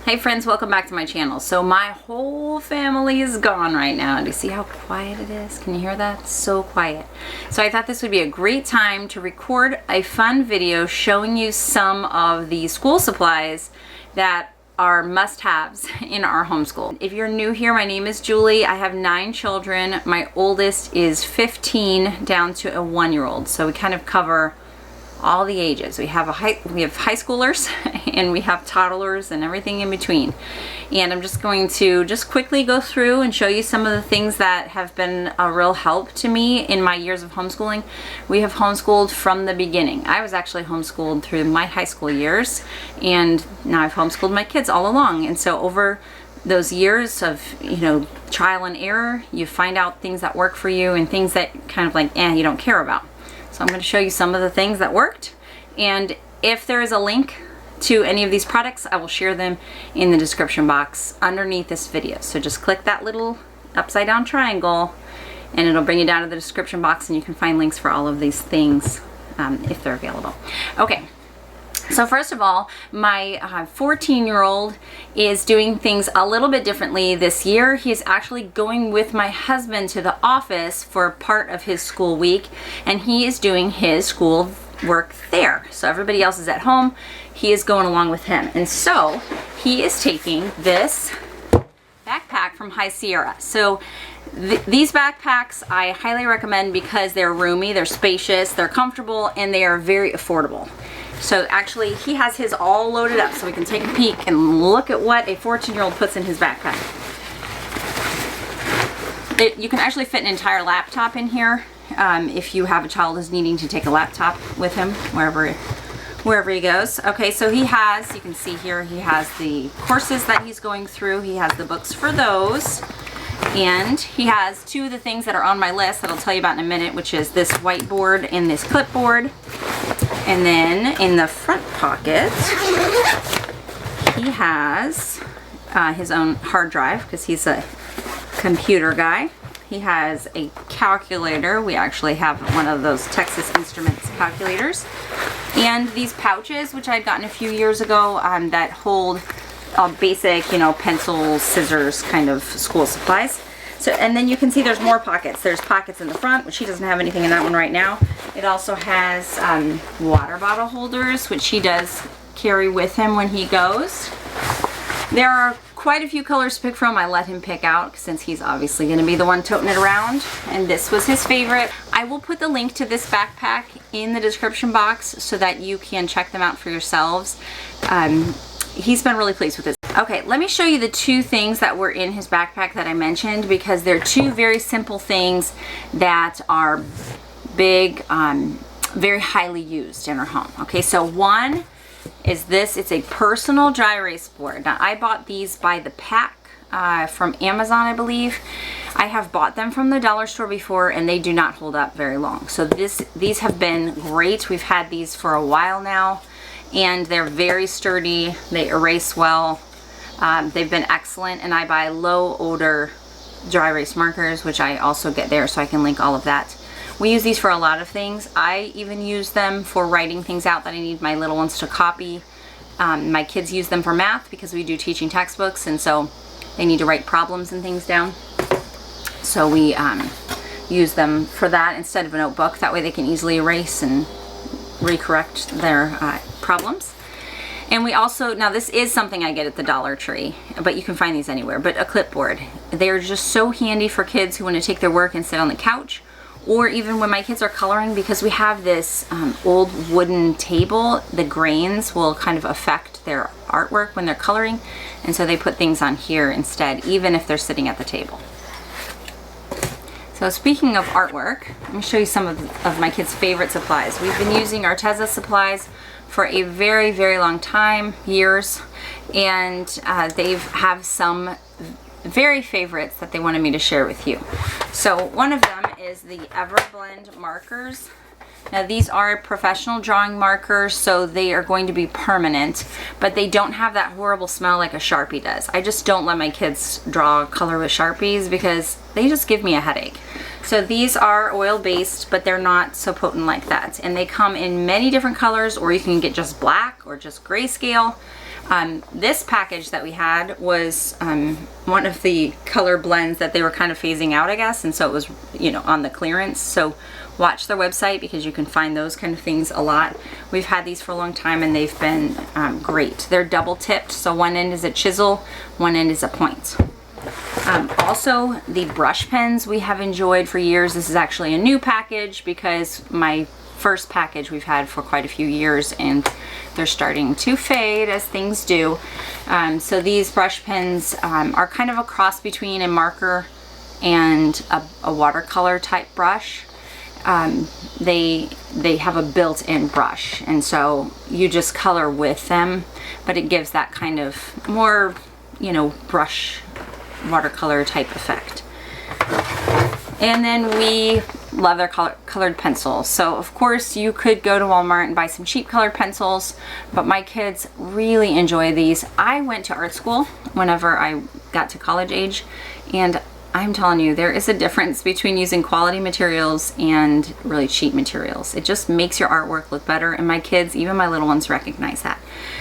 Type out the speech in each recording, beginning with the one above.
Hey friends, welcome back to my channel. So my whole family is gone right now. Do you see how quiet it is? Can you hear that? It's so quiet. So I thought this would be a great time to record a fun video showing you some of the school supplies that are must-haves in our homeschool. If you're new here, my name is Julie. I have 9 children. My oldest is 15 down to a 1-year-old. So we kind of cover all the ages. We have high schoolers and we have toddlers and everything in between. And I'm just going to quickly go through and show you some of the things that have been a real help to me in my years of homeschooling. We have homeschooled from the beginning. I was actually homeschooled through my high school years, and now I've homeschooled my kids all along. And so over those years of, trial and error, you find out things that work for you and things that kind of like, you don't care about. So I'm going to show you some of the things that worked, and if there is a link to any of these products, I will share them in the description box underneath this video. So just click that little upside down triangle and it'll bring you down to the description box, and you can find links for all of these things if they're available. Okay. So first of all, my 14-year-old is doing things a little bit differently this year. He's actually going with my husband to the office for part of his school week, and he is doing his school work there. So everybody else is at home. He is going along with him. And so he is taking this backpack from High Sierra. So these backpacks I highly recommend because they're roomy, they're spacious, they're comfortable, and they are very affordable. So actually he has his all loaded up so we can take a peek and look at what a 14-year-old puts in his backpack. You can actually fit an entire laptop in here if you have a child who's needing to take a laptop with him wherever he goes. Okay, so he has, you can see here, he has the courses that he's going through. He has the books for those. And he has 2 of the things that are on my list that I'll tell you about in a minute, which is this whiteboard and this clipboard. And then in the front pocket, he has his own hard drive because he's a computer guy. He has a calculator. We actually have one of those Texas Instruments calculators. And these pouches, which I'd gotten a few years ago, that hold basic, pencils, scissors, kind of school supplies. So, and then you can see there's more pockets. There's pockets in the front, which he doesn't have anything in that one right now. It also has water bottle holders, which he does carry with him when he goes. There are quite a few colors to pick from. I let him pick out since he's obviously going to be the one toting it around. And this was his favorite. I will put the link to this backpack in the description box so that you can check them out for yourselves. He's been really pleased with this. Okay, let me show you the 2 things that were in his backpack that I mentioned, because they're 2 very simple things that are big, very highly used in our home. Okay, so one is this. It's a personal dry erase board. Now, I bought these by the pack from Amazon, I believe. I have bought them from the dollar store before, and they do not hold up very long. So these have been great. We've had these for a while now, and they're very sturdy. They erase well. They've been excellent, and I buy low odor dry erase markers, which I also get there, so I can link all of that. We use these for a lot of things. I even use them for writing things out that I need my little ones to copy. My kids use them for math because we do teaching textbooks, and so they need to write problems and things down. So we use them for that instead of a notebook. That way they can easily erase and recorrect their problems. And we also, now this is something I get at the Dollar Tree, but you can find these anywhere, but a clipboard. They're just so handy for kids who want to take their work and sit on the couch, or even when my kids are coloring, because we have this old wooden table. The grains will kind of affect their artwork when they're coloring, and so they put things on here instead, even if they're sitting at the table. So speaking of artwork, let me show you some of my kids' favorite supplies. We've been using Arteza supplies for a very, very long time, years, and they have some very favorites that they wanted me to share with you. So one of them is the Everblend markers. Now these are professional drawing markers, so they are going to be permanent, but they don't have that horrible smell like a Sharpie does. I just don't let my kids draw color with Sharpies because they just give me a headache. So these are oil-based, but they're not so potent like that. And they come in many different colors, or you can get just black or just grayscale. This package that we had was one of the color blends that they were kind of phasing out, I guess, and so it was, you know, on the clearance. So watch their website because you can find those kind of things a lot. We've had these for a long time and they've been great. They're double tipped, so one end is a chisel, one end is a point. Also, the brush pens we have enjoyed for years. This is actually a new package because my first package we've had for quite a few years and they're starting to fade as things do. So these brush pens are kind of a cross between a marker and a watercolor type brush. They have a built-in brush, and so you just color with them, but it gives that kind of more, you know, brush watercolor type effect. And then we love their colored pencils. So of course you could go to Walmart and buy some cheap colored pencils, but my kids really enjoy these. I went to art school whenever I got to college age, and I'm telling you, there is a difference between using quality materials and really cheap materials. It just makes your artwork look better, and my kids, even my little ones, recognize that.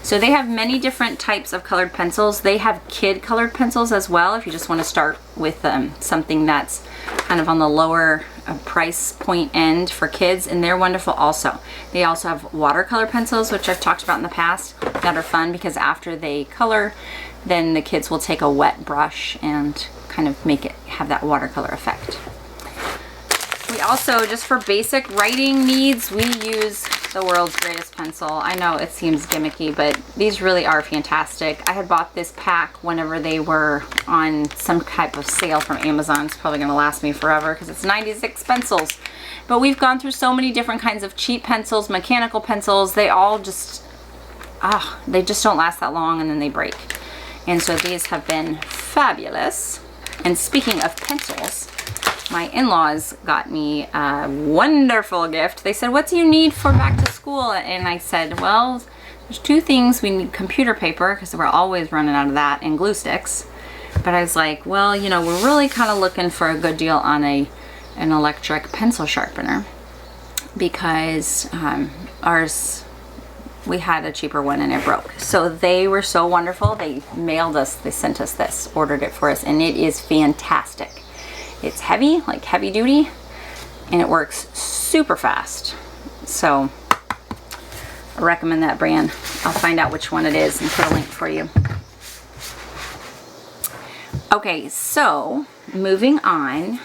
So they have many different types of colored pencils. They have kid colored pencils as well if you just want to start with something that's kind of on the lower price point end for kids, and they're wonderful also. They also have watercolor pencils, which I've talked about in the past, that are fun because after they color, then the kids will take a wet brush and kind of make it have that watercolor effect. We also, just for basic writing needs, we use the world's greatest pencil. I know it seems gimmicky, but these really are fantastic. I had bought this pack whenever they were on some type of sale from Amazon. It's probably going to last me forever because it's 96 pencils. But we've gone through so many different kinds of cheap pencils, mechanical pencils. They all just, they just don't last that long and then they break. And so these have been fabulous. And speaking of pencils, my in-laws got me a wonderful gift. They said, what do you need for back to school? And I said, well, there's two things. We need computer paper because we're always running out of that, and glue sticks. But I was like, well, you know, we're really kind of looking for a good deal on an electric pencil sharpener because ours, we had a cheaper one and it broke. So they were so wonderful. They mailed us, they sent us this, ordered it for us, and it is fantastic. It's heavy, like heavy duty, and it works super fast. So I recommend that brand. I'll find out which one it is and put a link for you. Okay, so moving on,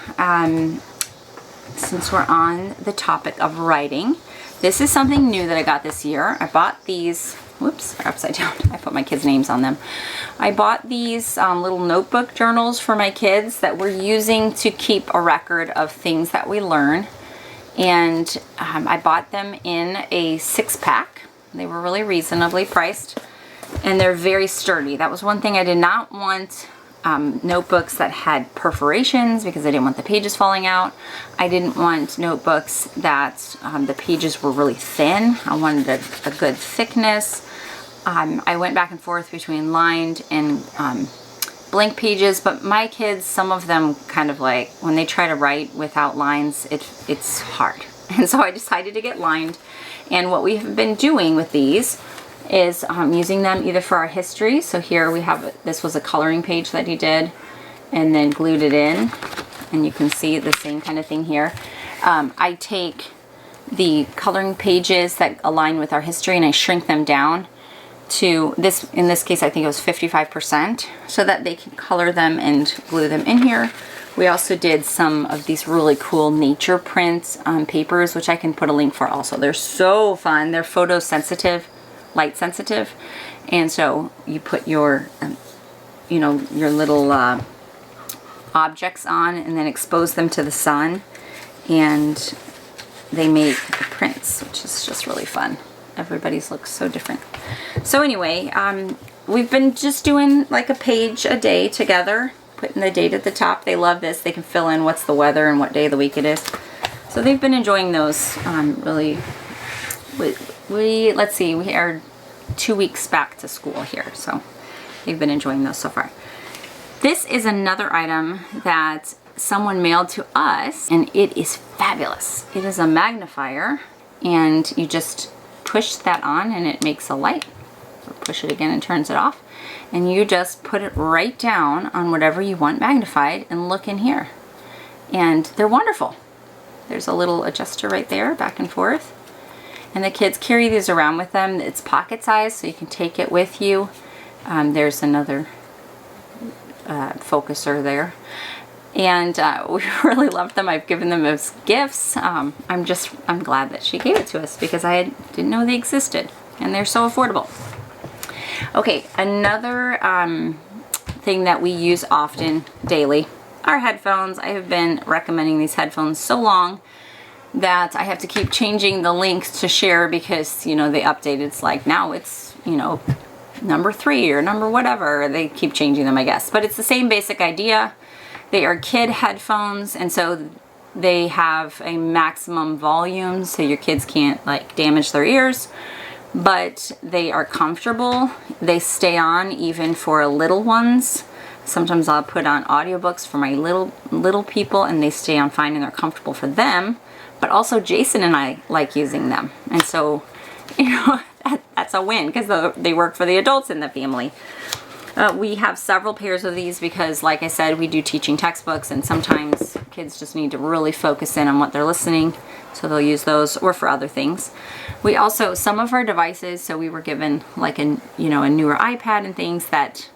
since we're on the topic of writing, this is something new that I got this year. I bought these, whoops, they're upside down. I put my kids' names on them. I bought these little notebook journals for my kids that we're using to keep a record of things that we learn. And I bought them in a 6-pack. They were really reasonably priced, and they're very sturdy. That was one thing I did not want. Notebooks that had perforations because I didn't want the pages falling out. I didn't want notebooks that the pages were really thin. I wanted a good thickness. I went back and forth between lined and blank pages, but my kids, some of them kind of like, when they try to write without lines, it's hard. And so I decided to get lined. And what we have been doing with these is using them either for our history. So here we have, this was a coloring page that he did and then glued it in, and you can see the same kind of thing here. I take the coloring pages that align with our history and I shrink them down to this, in this case I think it was 55%, so that they can color them and glue them in here. We also did some of these really cool nature prints on papers, which I can put a link for also. They're so fun. They're photosensitive, light sensitive, and so you put your you know, your little objects on and then expose them to the sun, and they make prints, which is just really fun. Everybody's looks so different. So anyway, we've been just doing like a page a day together, putting the date at the top. They love this. They can fill in what's the weather and what day of the week it is. So they've been enjoying those really. Let's see, we are 2 weeks back to school here, so they've been enjoying those so far. This is another item that someone mailed to us, and it is fabulous. It is a magnifier, and you just push that on and it makes a light. push it again and turns it off. And you just put it right down on whatever you want magnified and look in here. And they're wonderful. There's a little adjuster right there, back and forth. And the kids carry these around with them. It's pocket size, so you can take it with you. There's another focuser there. And we really loved them. I've given them as gifts. I'm glad that she gave it to us because I didn't know they existed. And they're so affordable. Okay, another thing that we use often daily are headphones. I have been recommending these headphones so long that I have to keep changing the links to share because, you know, they update. It's like now it's, you know, number 3 or number whatever. They keep changing them, I guess. But it's the same basic idea. They are kid headphones, and so they have a maximum volume so your kids can't like damage their ears, but they are comfortable. They stay on even for little ones. Sometimes I'll put on audiobooks for my little people and they stay on fine and they're comfortable for them. But also Jason and I like using them. And so, you know, that's a win because they work for the adults in the family. We have several pairs of these because, like I said, we do teaching textbooks and sometimes kids just need to really focus in on what they're listening. So they'll use those or for other things. We also, some of our devices, so we were given like a newer iPad and things that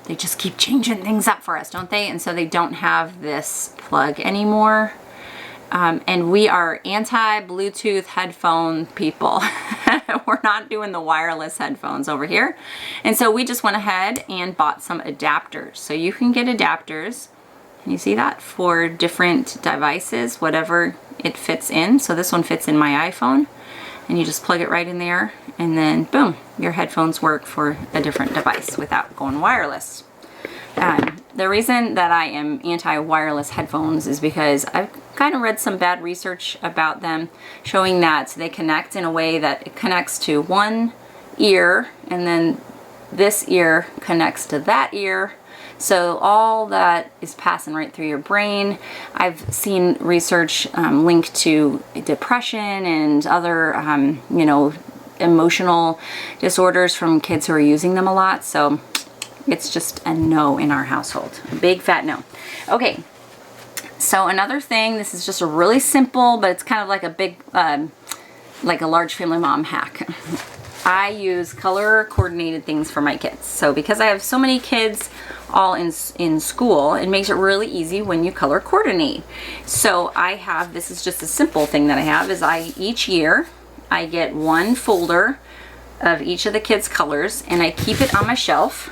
they just keep changing things up for us, don't they? And so they don't have this plug anymore. And we are anti-Bluetooth headphone people. We're not doing the wireless headphones over here. And so we just went ahead and bought some adapters. So you can get adapters, can you see that, for different devices, whatever it fits in. So this one fits in my iPhone. And you just plug it right in there and then boom, your headphones work for a different device without going wireless. The reason that I am anti-wireless headphones is because I've kind of read some bad research about them showing that they connect in a way that it connects to one ear and then this ear connects to that ear. So all that is passing right through your brain. I've seen research linked to depression and other, emotional disorders from kids who are using them a lot. So it's just a no in our household. A big fat no. Okay. So another thing, this is just a really simple, but it's kind of like a big, like a large family mom hack. I use color coordinated things for my kids. So because I have so many kids all in school, it makes it really easy when you color coordinate. So I have, this is just a simple thing that I have, is each year I get one folder of each of the kids' colors and I keep it on my shelf.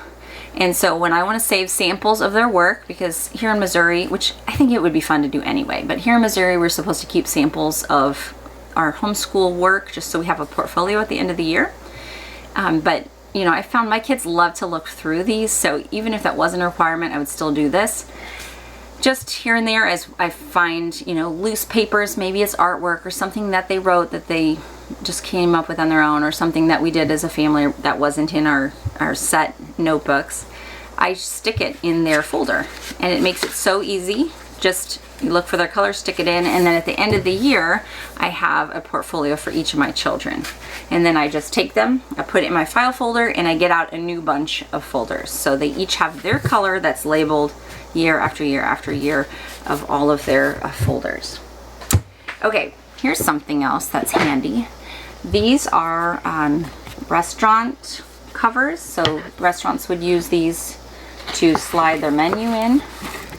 And so when I want to save samples of their work, because here in Missouri, which I think it would be fun to do anyway, but here in Missouri we're supposed to keep samples of our homeschool work just so we have a portfolio at the end of the year. But you know, I found my kids love to look through these, so even if that wasn't a requirement, I would still do this. Just here and there as I find, you know, loose papers, maybe it's artwork or something that they wrote that they just came up with on their own, or something that we did as a family that wasn't in our set notebooks. I stick it in their folder and it makes it so easy. Just you look for their color, stick it in, and then at the end of the year I have a portfolio for each of my children. And then I just take them, I put it in my file folder, and I get out a new bunch of folders. So they each have their color that's labeled year after year after year of all of their folders. Okay, here's something else that's handy. These are restaurant covers. So restaurants would use these to slide their menu in.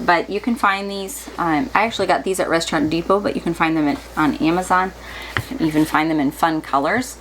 But you can find these, I actually got these at Restaurant Depot, but you can find them on Amazon. You can even find them in fun colors.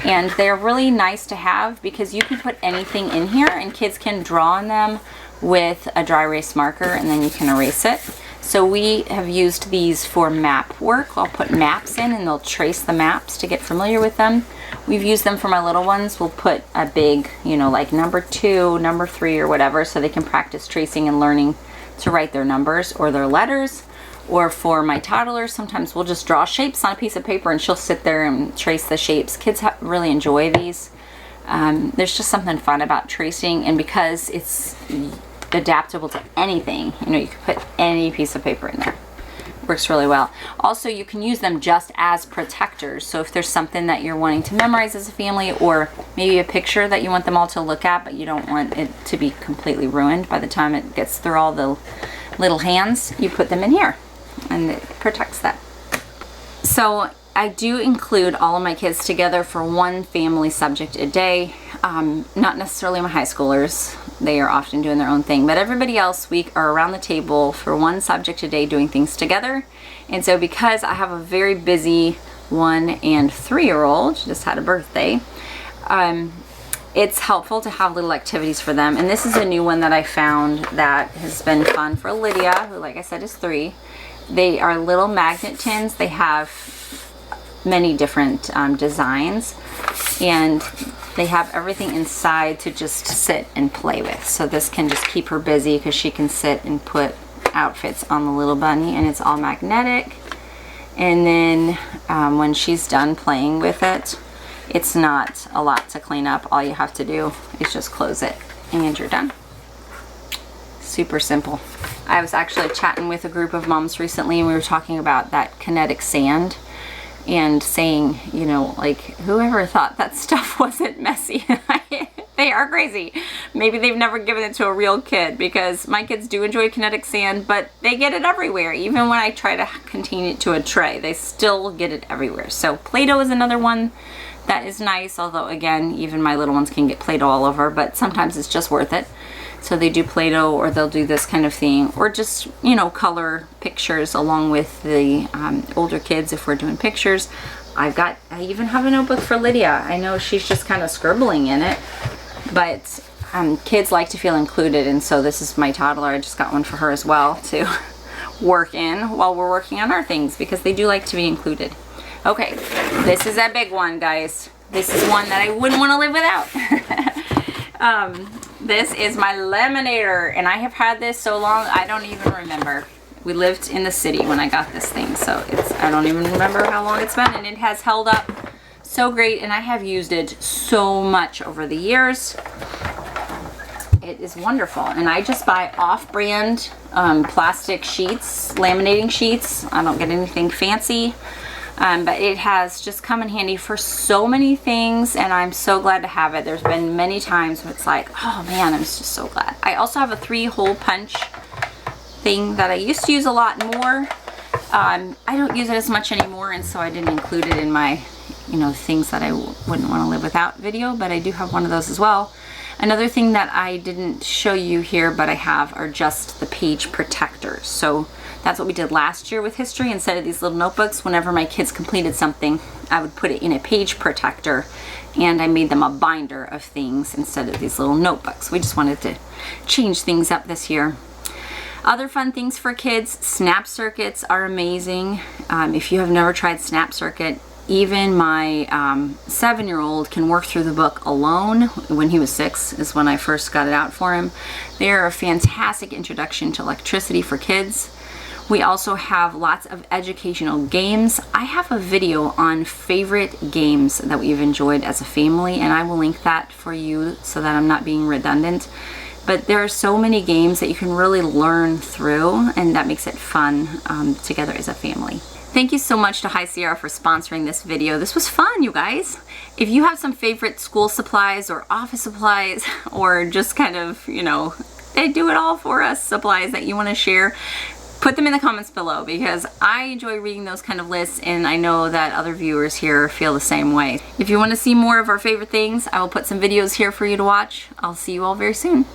And they're really nice to have because you can put anything in here and kids can draw on them with a dry erase marker and then you can erase it. So we have used these for map work. I'll put maps in and they'll trace the maps to get familiar with them. We've used them for my little ones. We'll put a big, you know, like number 2, number 3 or whatever, so they can practice tracing and learning to write their numbers or their letters. Or for my toddlers, sometimes we'll just draw shapes on a piece of paper and she'll sit there and trace the shapes. Kids really enjoy these. There's just something fun about tracing, and because it's adaptable to anything, you know, you can put any piece of paper in there. works really well. Also, you can use them just as protectors. So if there's something that you're wanting to memorize as a family, or maybe a picture that you want them all to look at, but you don't want it to be completely ruined by the time it gets through all the little hands, you put them in here and it protects that. So I do include all of my kids together for one family subject a day. Not necessarily my high schoolers. They are often doing their own thing, but everybody else, we are around the table for one subject a day doing things together. And so because I have a very busy 1 and 3-year-old, she just had a birthday, it's helpful to have little activities for them. And this is a new one that I found that has been fun for Lydia, who, like I said, is 3. They are little magnet tins. They have many different designs, and they have everything inside to just sit and play with. So this can just keep her busy because she can sit and put outfits on the little bunny, and it's all magnetic. And then when she's done playing with it, it's not a lot to clean up. All you have to do is just close it and you're done. Super simple. I was actually chatting with a group of moms recently, and we were talking about that kinetic sand and saying, you know, like, whoever thought that stuff wasn't messy? They are crazy. Maybe they've never given it to a real kid, because my kids do enjoy kinetic sand, but they get it everywhere. Even when I try to contain it to a tray, they still get it everywhere. So Play-Doh is another one that is nice, although again, even my little ones can get Play-Doh all over, but sometimes it's just worth it. So they do Play-Doh, or they'll do this kind of thing, or just, you know, color pictures along with the older kids if we're doing pictures. I even have a notebook for Lydia. I know she's just kind of scribbling in it, but kids like to feel included, and so this is my toddler. I just got one for her as well to work in while we're working on our things, because they do like to be included. Okay, this is a big one, guys. This is one that I wouldn't want to live without. This is my laminator, and I have had this so long I don't even remember. We lived in the city when I got this thing, so I don't even remember how long it's been, and it has held up so great, and I have used it so much over the years. It is wonderful, and I just buy off-brand plastic sheets, laminating sheets. I don't get anything fancy. But it has just come in handy for so many things, and I'm so glad to have it. There's been many times when it's like, oh man, I'm just so glad. I also have a 3-hole punch thing that I used to use a lot more. I don't use it as much anymore, and so I didn't include it in my, you know, things that I wouldn't want to live without video, but I do have one of those as well. Another thing that I didn't show you here, but I have, are just the page protectors. So that's what we did last year with history. Instead of these little notebooks, whenever my kids completed something, I would put it in a page protector, and I made them a binder of things instead of these little notebooks. We just wanted to change things up this year. Other fun things for kids, snap circuits are amazing. If you have never tried snap circuit, even my 7-year-old can work through the book alone. When he was 6 is when I first got it out for him. They are a fantastic introduction to electricity for kids. We also have lots of educational games. I have a video on favorite games that we've enjoyed as a family, and I will link that for you so that I'm not being redundant. But there are so many games that you can really learn through, and that makes it fun together as a family. Thank you so much to High Sierra for sponsoring this video. This was fun, you guys. If you have some favorite school supplies or office supplies, or just kind of, you know, they do it all for us supplies that you want to share, put them in the comments below, because I enjoy reading those kind of lists, and I know that other viewers here feel the same way. If you want to see more of our favorite things, I will put some videos here for you to watch. I'll see you all very soon.